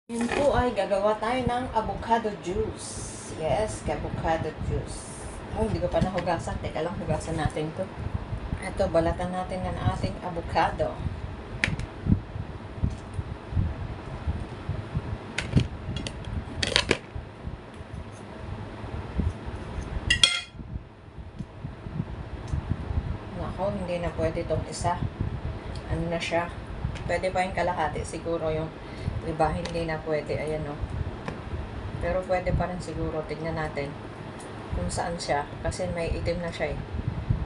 Yun po ay gagawa tayo ng avocado juice. Yes, avocado juice. Oh, hindi ko pa nahugasan. Teka lang, hugasan natin to. Ito, balatan natin ng ating avocado. Nako, hindi na pwede itong isa. Ano na siya? Pwede pa yung kalahati. Siguro yung iba hindi na pwede. Ayan o. Pero pwede pa rin siguro. Tignan natin kung saan siya. Kasi may itim na siya eh.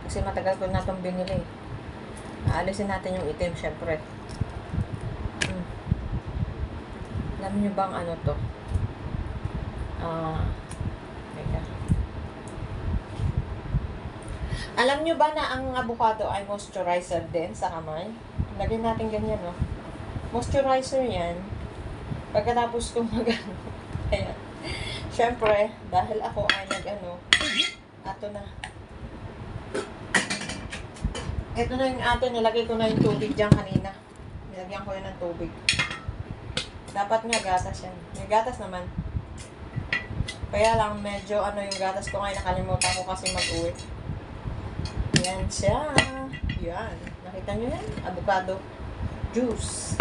Kasi matagal ko na itong binili. Aalisin natin yung itim syempre. Alam nyo bang ano to? Teka. Alam nyo ba na ang avocado ay moisturizer din sa kamay? Lagyan natin ganyan, no? Moisturizer yan. Pagkatapos kong mag-ano. Ayan. Siyempre, dahil ako ay nag-ano, ato na. Ito na yung ato, nilagay ko na yung tubig dyan kanina. Nilagyan ko yun ng tubig. Dapat nga gatas yan. May gatas naman. Kaya lang, medyo ano yung gatas ko ngayon, nakalimutan ko kasi mag-uwi. Yan siya. Yan. Nakita nyo yan? Avocado juice.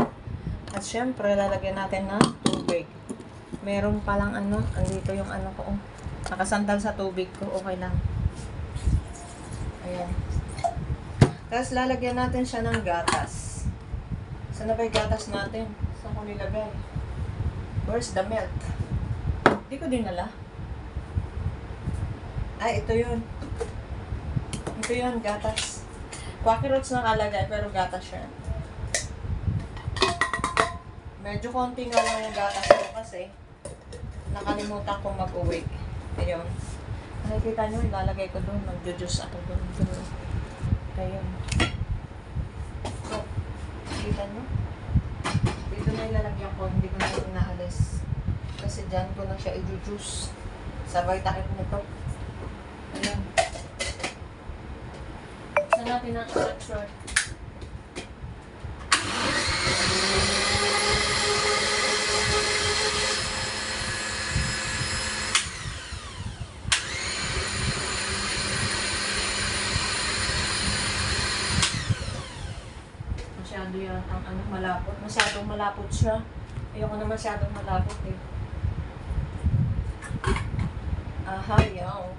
At syempre, lalagyan natin ng tubig. Meron palang ano, andito yung ano ko. Nakasandal sa tubig ko. Okay lang. Ayan. Tapos lalagyan natin siya ng gatas. Saan na ba yung gatas natin? Saan ko nilagay? Where's the milk? Hindi ko dinala. Ay, ito yun. Ito yun, gatas. Quacky Roots nakalagay, pero gatas siya. Medyo konti nga lang yung gatas ko kasi nakalimutan kong mag-uwi. Ayun. Nakikita nyo, ilalagay ko doon. Mag-juice ako doon. Ayun. So, nakikita nyo? Dito na ilalagyan ko. Hindi ko na ito naalis. Kasi dyan ko na siya i-juice. Sabay takip nito. Ayun. Saan natin ang electrode? Masyado yan ang ano, malapot. Masyadong malapot siya. Ayoko na masyadong malapot eh. Aha, yaw.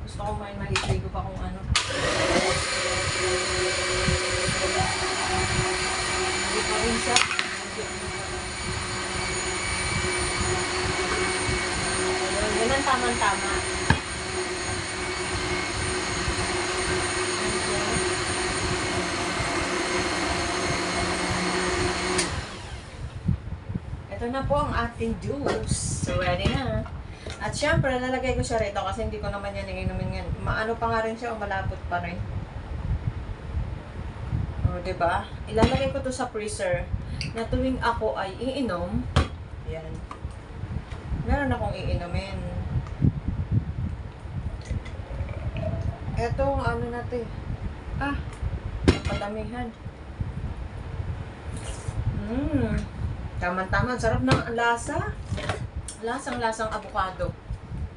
Gusto ko may mahitigo pa kung ano. Hindi pa rin siya. Ayun, yun ang tamang-tama. Ito na po ang ating juice. So, ready na. At syempre, lalagay ko siya rito kasi hindi ko naman yan iinumin yan. Maano pa nga rin siya o malapot pa rin. O, diba? Ilalagay ko to sa freezer na tuwing ako ay iinom. Yan. Meron akong iinumin. Ito, ano natin. Padamihan. Tama-tama. Sarap ng lasa. Lasang-lasang avocado.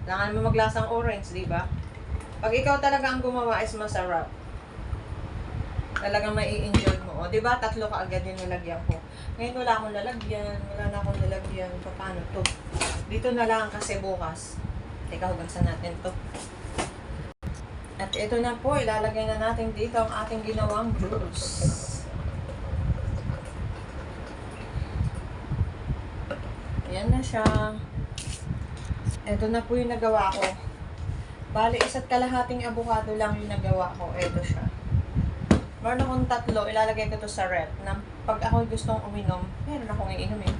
Kailangan mo maglasang orange, di ba? Pag ikaw talaga ang gumawa is masarap. Talagang mai-enjoy mo. O, di ba? 3 ka agad yung nilagyan ko. Ngayon wala akong lalagyan. Wala na akong lalagyan. Paano to? Dito na lang kasi bukas. Teka, hugasan natin to. At ito na po. Ilalagay na natin dito ang ating ginawang juice. Ayan na siya. Ito na po yung nagawa ko. Bali, 1.5 avocado lang yung nagawa ko. Ito siya. Meron akong 3. Ilalagay ko to sa ref. Na pag ako gustong uminom, meron akong iinumin.